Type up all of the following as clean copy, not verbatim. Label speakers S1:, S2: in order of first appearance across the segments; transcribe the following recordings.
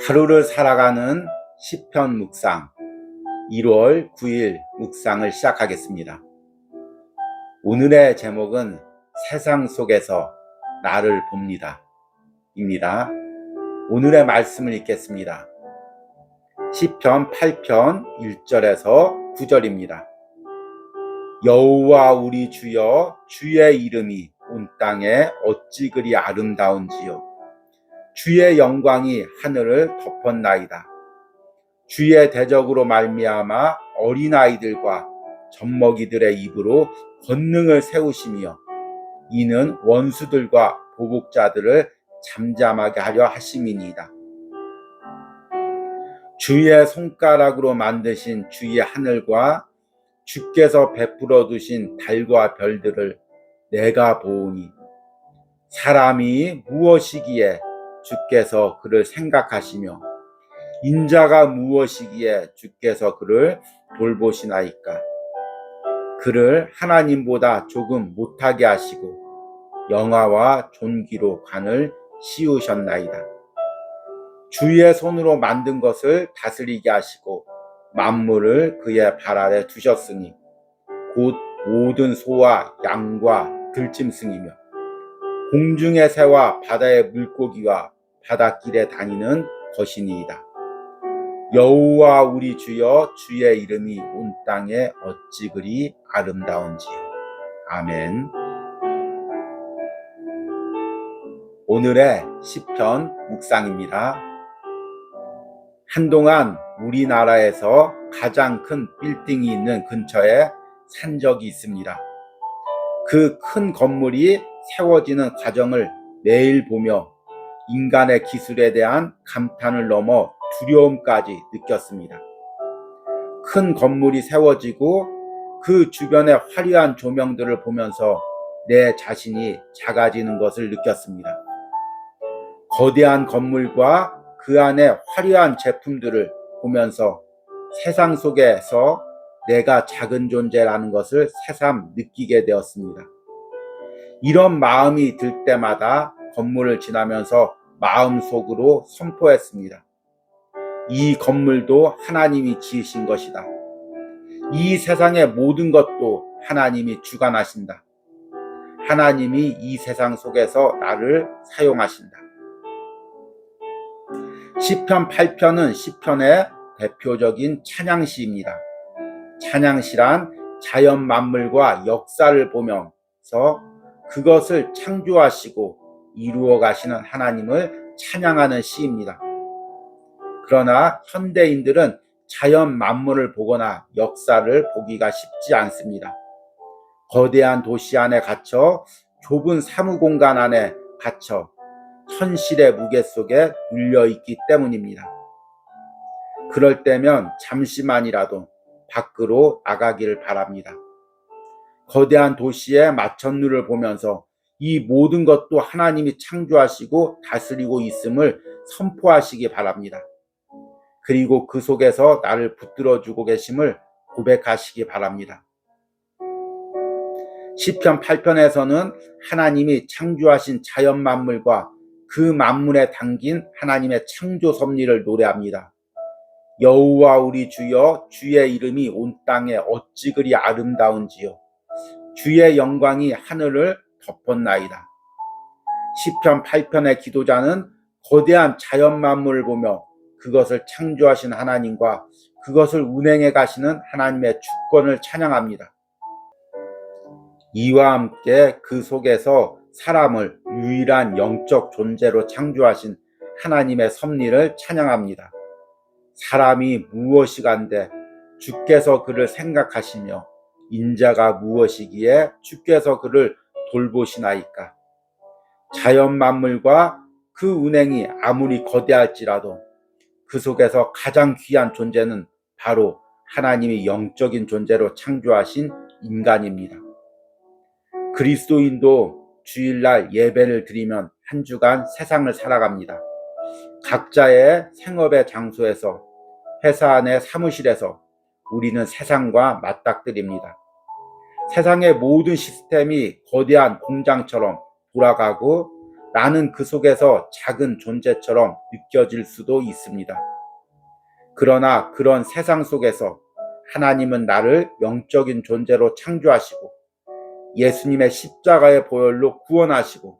S1: 하루를 살아가는 시편 묵상 1월 9일 묵상을 시작하겠습니다. 오늘의 제목은 세상 속에서 나를 봅니다 입니다. 오늘의 말씀을 읽겠습니다. 시편 8편 1절에서 9절입니다. 여호와 우리 주여, 주의 이름이 온 땅에 어찌 그리 아름다운지요. 주의 영광이 하늘을 덮었나이다. 주의 대적으로 말미암아 어린아이들과 젖먹이들의 입으로 권능을 세우시며 이는 원수들과 보복자들을 잠잠하게 하려 하심이니이다. 주의 손가락으로 만드신 주의 하늘과 주께서 베풀어 두신 달과 별들을 내가 보오니 사람이 무엇이기에 주께서 그를 생각하시며 인자가 무엇이기에 주께서 그를 돌보시나이까. 그를 하나님보다 조금 못하게 하시고 영화와 존귀로 관을 씌우셨나이다. 주의 손으로 만든 것을 다스리게 하시고 만물을 그의 발 아래 두셨으니 곧 모든 소와 양과 들짐승이며 공중의 새와 바다의 물고기와 바닷길에 다니는 것이니이다. 여호와 우리 주여, 주의 이름이 온 땅에 어찌 그리 아름다운지요. 아멘. 오늘의 시편 묵상입니다. 한동안 우리나라에서 가장 큰 빌딩이 있는 근처에 산 적이 있습니다. 그 큰 건물이 세워지는 과정을 매일 보며 인간의 기술에 대한 감탄을 넘어 두려움까지 느꼈습니다. 큰 건물이 세워지고 그 주변의 화려한 조명들을 보면서 내 자신이 작아지는 것을 느꼈습니다. 거대한 건물과 그 안에 화려한 제품들을 보면서 세상 속에서 내가 작은 존재라는 것을 새삼 느끼게 되었습니다. 이런 마음이 들 때마다 건물을 지나면서 마음속으로 선포했습니다. 이 건물도 하나님이 지으신 것이다. 이 세상의 모든 것도 하나님이 주관하신다. 하나님이 이 세상 속에서 나를 사용하신다. 시편 8편은 시편의 대표적인 찬양시입니다. 찬양시란 자연 만물과 역사를 보면서 그것을 창조하시고 이루어 가시는 하나님을 찬양하는 시입니다. 그러나 현대인들은 자연 만물을 보거나 역사를 보기가 쉽지 않습니다. 거대한 도시 안에 갇혀 좁은 사무공간 안에 갇혀 현실의 무게 속에 눌려있기 때문입니다. 그럴 때면 잠시만이라도 밖으로 나가기를 바랍니다. 거대한 도시의 마천루를 보면서 이 모든 것도 하나님이 창조하시고 다스리고 있음을 선포하시기 바랍니다. 그리고 그 속에서 나를 붙들어주고 계심을 고백하시기 바랍니다. 시편 8편에서는 하나님이 창조하신 자연 만물과 그 만물에 담긴 하나님의 창조 섭리를 노래합니다. 여호와 우리 주여, 주의 이름이 온 땅에 어찌 그리 아름다운지요. 주의 영광이 하늘을 덮었나이다. 시편 8편의 기도자는 거대한 자연 만물을 보며 그것을 창조하신 하나님과 그것을 운행해 가시는 하나님의 주권을 찬양합니다. 이와 함께 그 속에서 사람을 유일한 영적 존재로 창조하신 하나님의 섭리를 찬양합니다. 사람이 무엇이간데 주께서 그를 생각하시며 인자가 무엇이기에 주께서 그를 돌보시나이까. 자연 만물과 그 운행이 아무리 거대할지라도 그 속에서 가장 귀한 존재는 바로 하나님이 영적인 존재로 창조하신 인간입니다. 그리스도인도 주일날 예배를 드리면 한 주간 세상을 살아갑니다. 각자의 생업의 장소에서, 회사 안의 사무실에서 우리는 세상과 맞닥뜨립니다. 세상의 모든 시스템이 거대한 공장처럼 돌아가고 나는 그 속에서 작은 존재처럼 느껴질 수도 있습니다. 그러나 그런 세상 속에서 하나님은 나를 영적인 존재로 창조하시고 예수님의 십자가의 보혈로 구원하시고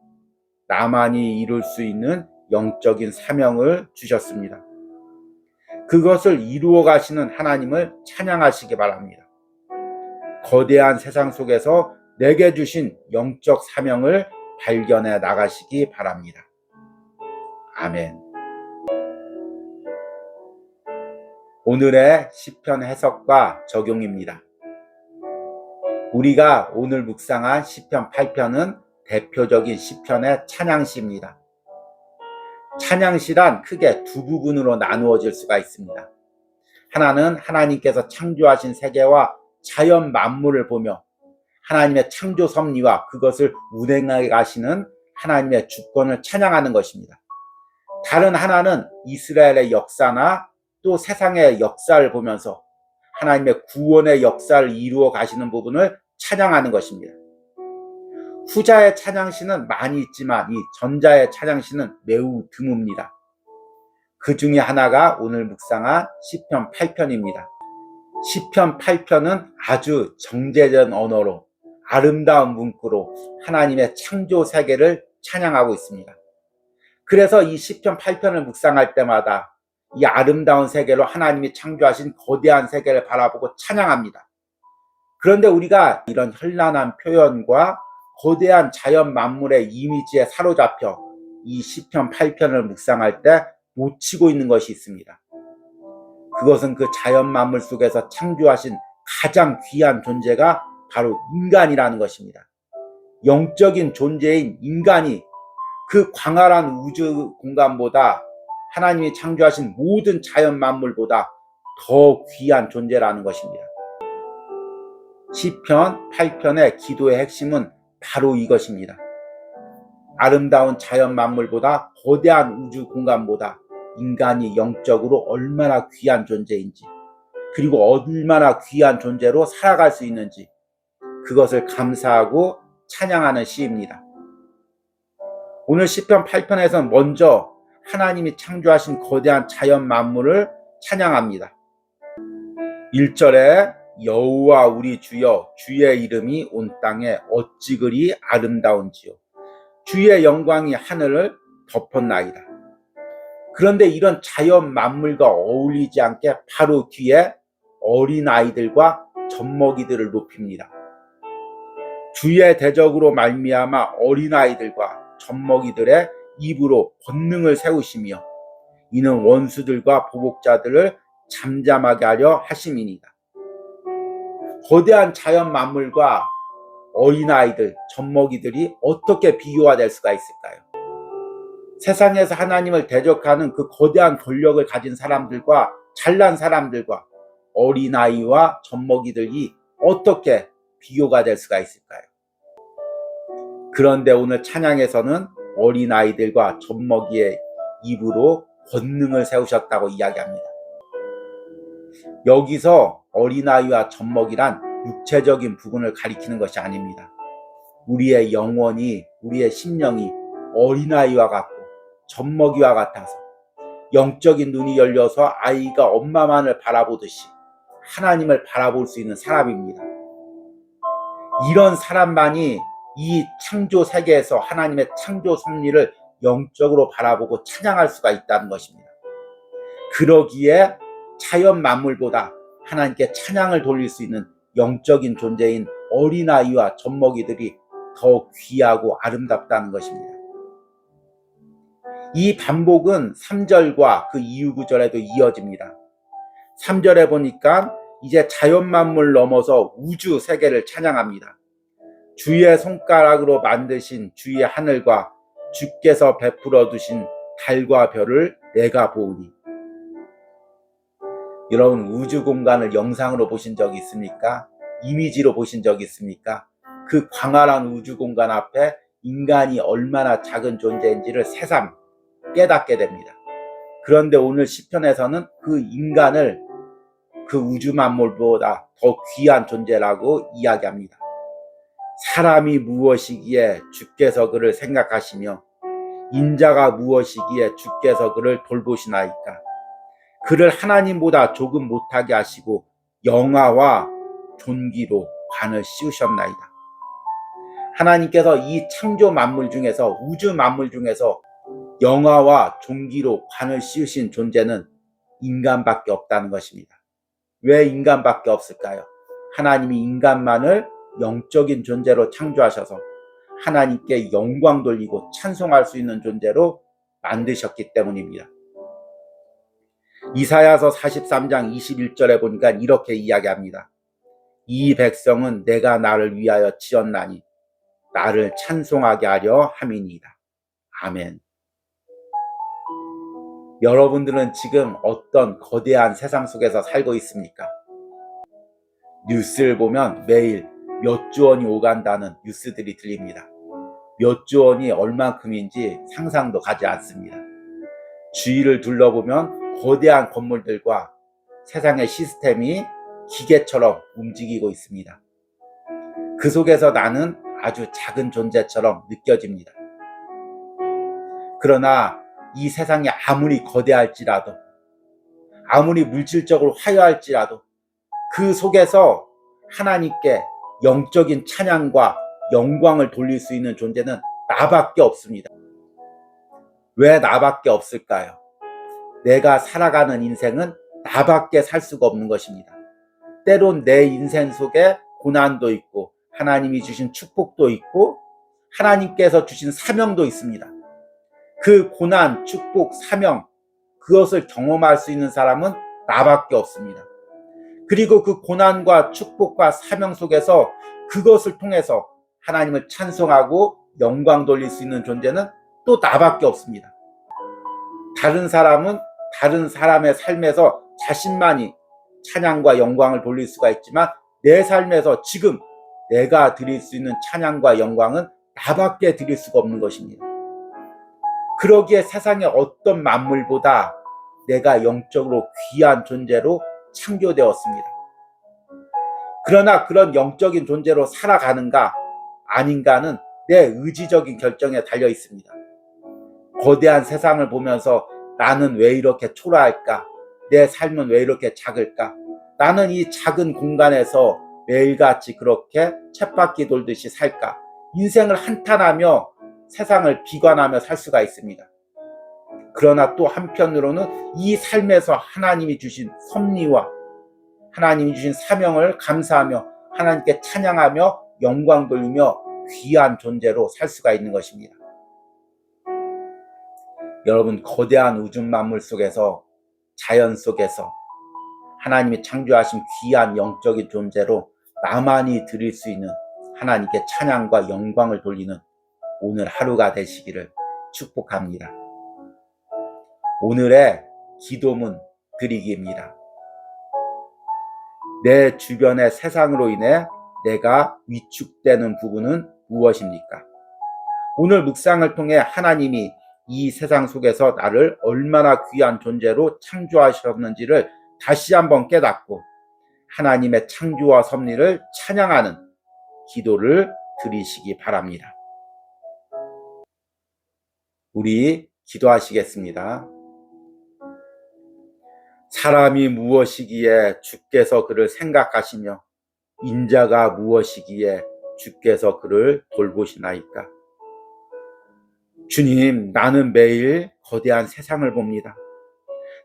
S1: 나만이 이룰 수 있는 영적인 사명을 주셨습니다. 그것을 이루어 가시는 하나님을 찬양하시기 바랍니다. 거대한 세상 속에서 내게 주신 영적 사명을 발견해 나가시기 바랍니다. 아멘. 오늘의 시편 해석과 적용입니다. 우리가 오늘 묵상한 시편 8편은 대표적인 시편의 찬양시입니다. 찬양시란 크게 두 부분으로 나누어질 수가 있습니다. 하나는 하나님께서 창조하신 세계와 자연 만물을 보며 하나님의 창조 섭리와 그것을 운행해 가시는 하나님의 주권을 찬양하는 것입니다. 다른 하나는 이스라엘의 역사나 또 세상의 역사를 보면서 하나님의 구원의 역사를 이루어 가시는 부분을 찬양하는 것입니다. 후자의 찬양시는 많이 있지만 이 전자의 찬양시는 매우 드뭅니다. 그 중에 하나가 오늘 묵상한 시편 8편입니다. 시편 8편은 아주 정제된 언어로 아름다운 문구로 하나님의 창조 세계를 찬양하고 있습니다. 그래서 이 시편 8편을 묵상할 때마다 이 아름다운 세계로 하나님이 창조하신 거대한 세계를 바라보고 찬양합니다. 그런데 우리가 이런 현란한 표현과 거대한 자연 만물의 이미지에 사로잡혀 이 시편 8편을 묵상할 때 놓치고 있는 것이 있습니다. 그것은 그 자연 만물 속에서 창조하신 가장 귀한 존재가 바로 인간이라는 것입니다. 영적인 존재인 인간이 그 광활한 우주 공간보다 하나님이 창조하신 모든 자연 만물보다 더 귀한 존재라는 것입니다. 시편 8편의 기도의 핵심은 바로 이것입니다. 아름다운 자연 만물보다 거대한 우주 공간보다 인간이 영적으로 얼마나 귀한 존재인지, 그리고 얼마나 귀한 존재로 살아갈 수 있는지 그것을 감사하고 찬양하는 시입니다. 오늘 시편 8편에서는 먼저 하나님이 창조하신 거대한 자연 만물을 찬양합니다. 1절에 여호와 우리 주여 주의 이름이 온 땅에 어찌 그리 아름다운지요 주의 영광이 하늘을 덮었나이다. 그런데 이런 자연 만물과 어울리지 않게 바로 뒤에 어린아이들과 젖먹이들을 높입니다. 주의 대적으로 말미암아 어린아이들과 젖먹이들의 입으로 권능을 세우시며 이는 원수들과 보복자들을 잠잠하게 하려 하심이니이다. 거대한 자연 만물과 어린아이들, 젖먹이들이 어떻게 비교가 될 수가 있을까요? 세상에서 하나님을 대적하는 그 거대한 권력을 가진 사람들과 잘난 사람들과 어린아이와 젖먹이들이 어떻게 비교가 될 수가 있을까요? 그런데 오늘 찬양에서는 어린아이들과 젖먹이의 입으로 권능을 세우셨다고 이야기합니다. 여기서 어린아이와 젖먹이란 육체적인 부분을 가리키는 것이 아닙니다. 우리의 영혼이, 우리의 심령이 어린아이와 같고 젖먹이와 같아서 영적인 눈이 열려서 아이가 엄마만을 바라보듯이 하나님을 바라볼 수 있는 사람입니다. 이런 사람만이 이 창조 세계에서 하나님의 창조 섭리를 영적으로 바라보고 찬양할 수가 있다는 것입니다. 그러기에 자연 만물보다 하나님께 찬양을 돌릴 수 있는 영적인 존재인 어린아이와 젖먹이들이 더 귀하고 아름답다는 것입니다. 이 반복은 3절과 그 이후 구절에도 이어집니다. 3절에 보니까 이제 자연 만물 넘어서 우주 세계를 찬양합니다. 주의 손가락으로 만드신 주의 하늘과 주께서 베풀어 두신 달과 별을 내가 보으니. 여러분, 우주 공간을 영상으로 보신 적이 있습니까? 이미지로 보신 적이 있습니까? 그 광활한 우주 공간 앞에 인간이 얼마나 작은 존재인지를 새삼 깨닫게 됩니다. 그런데 오늘 시편에서는 그 인간을 그 우주 만물보다 더 귀한 존재라고 이야기합니다. 사람이 무엇이기에 주께서 그를 생각하시며 인자가 무엇이기에 주께서 그를 돌보시나이까. 그를 하나님보다 조금 못하게 하시고 영화와 존귀로 관을 씌우셨나이다. 하나님께서 이 창조 만물 중에서, 우주 만물 중에서 영화와 존귀로 관을 씌우신 존재는 인간밖에 없다는 것입니다. 왜 인간밖에 없을까요? 하나님이 인간만을 영적인 존재로 창조하셔서 하나님께 영광 돌리고 찬송할 수 있는 존재로 만드셨기 때문입니다. 이사야서 43장 21절에 보니까 이렇게 이야기합니다. 이 백성은 내가 나를 위하여 지었나니 나를 찬송하게 하려 함이니이다. 아멘. 여러분들은 지금 어떤 거대한 세상 속에서 살고 있습니까? 뉴스를 보면 매일 몇 조 원이 오간다는 뉴스들이 들립니다. 몇 조 원이 얼만큼인지 상상도 가지 않습니다. 주위를 둘러보면 거대한 건물들과 세상의 시스템이 기계처럼 움직이고 있습니다. 그 속에서 나는 아주 작은 존재처럼 느껴집니다. 그러나 이 세상이 아무리 거대할지라도, 아무리 물질적으로 화려할지라도 그 속에서 하나님께 영적인 찬양과 영광을 돌릴 수 있는 존재는 나밖에 없습니다. 왜 나밖에 없을까요? 내가 살아가는 인생은 나밖에 살 수가 없는 것입니다. 때론 내 인생 속에 고난도 있고 하나님이 주신 축복도 있고 하나님께서 주신 사명도 있습니다. 그 고난, 축복, 사명, 그것을 경험할 수 있는 사람은 나밖에 없습니다. 그리고 그 고난과 축복과 사명 속에서 그것을 통해서 하나님을 찬송하고 영광 돌릴 수 있는 존재는 또 나밖에 없습니다. 다른 사람은 다른 사람의 삶에서 자신만이 찬양과 영광을 돌릴 수가 있지만 내 삶에서 지금 내가 드릴 수 있는 찬양과 영광은 나밖에 드릴 수가 없는 것입니다. 그러기에 세상의 어떤 만물보다 내가 영적으로 귀한 존재로 창조되었습니다. 그러나 그런 영적인 존재로 살아가는가 아닌가는 내 의지적인 결정에 달려 있습니다. 거대한 세상을 보면서 나는 왜 이렇게 초라할까? 내 삶은 왜 이렇게 작을까? 나는 이 작은 공간에서 매일같이 그렇게 쳇바퀴 돌듯이 살까? 인생을 한탄하며 세상을 비관하며 살 수가 있습니다. 그러나 또 한편으로는 이 삶에서 하나님이 주신 섭리와 하나님이 주신 사명을 감사하며 하나님께 찬양하며 영광 돌리며 귀한 존재로 살 수가 있는 것입니다. 여러분, 거대한 우주 만물 속에서, 자연 속에서 하나님이 창조하신 귀한 영적인 존재로 나만이 드릴 수 있는 하나님께 찬양과 영광을 돌리는 오늘 하루가 되시기를 축복합니다. 오늘의 기도문 드리기입니다. 내 주변의 세상으로 인해 내가 위축되는 부분은 무엇입니까? 오늘 묵상을 통해 하나님이 이 세상 속에서 나를 얼마나 귀한 존재로 창조하셨는지를 다시 한번 깨닫고 하나님의 창조와 섭리를 찬양하는 기도를 드리시기 바랍니다. 우리 기도하시겠습니다. 사람이 무엇이기에 주께서 그를 생각하시며 인자가 무엇이기에 주께서 그를 돌보시나이까. 주님, 나는 매일 거대한 세상을 봅니다.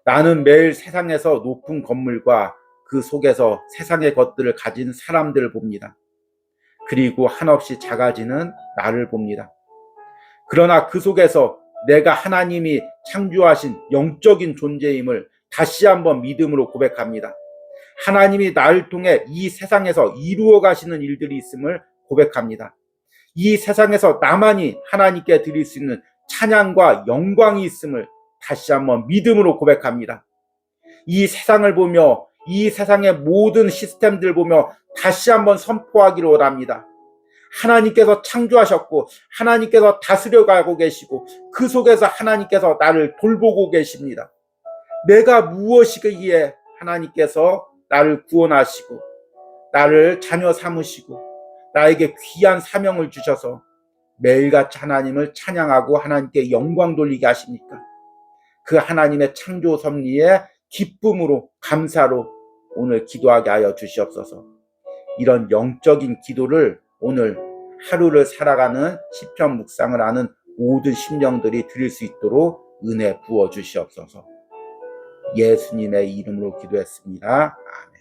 S1: 나는 매일 세상에서 높은 건물과 그 속에서 세상의 것들을 가진 사람들을 봅니다. 그리고 한없이 작아지는 나를 봅니다. 그러나 그 속에서 내가 하나님이 창조하신 영적인 존재임을 다시 한번 믿음으로 고백합니다. 하나님이 나를 통해 이 세상에서 이루어 가시는 일들이 있음을 고백합니다. 이 세상에서 나만이 하나님께 드릴 수 있는 찬양과 영광이 있음을 다시 한번 믿음으로 고백합니다. 이 세상을 보며 이 세상의 모든 시스템들 보며 다시 한번 선포하기를 원합니다. 하나님께서 창조하셨고 하나님께서 다스려가고 계시고 그 속에서 하나님께서 나를 돌보고 계십니다. 내가 무엇이기에 하나님께서 나를 구원하시고 나를 자녀 삼으시고 나에게 귀한 사명을 주셔서 매일같이 하나님을 찬양하고 하나님께 영광 돌리게 하십니까? 그 하나님의 창조 섭리에 기쁨으로 감사로 오늘 기도하게 하여 주시옵소서. 이런 영적인 기도를 오늘 하루를 살아가는 시편 묵상을 하는 모든 심령들이 드릴 수 있도록 은혜 부어 주시옵소서. 예수님의 이름으로 기도했습니다. 아멘.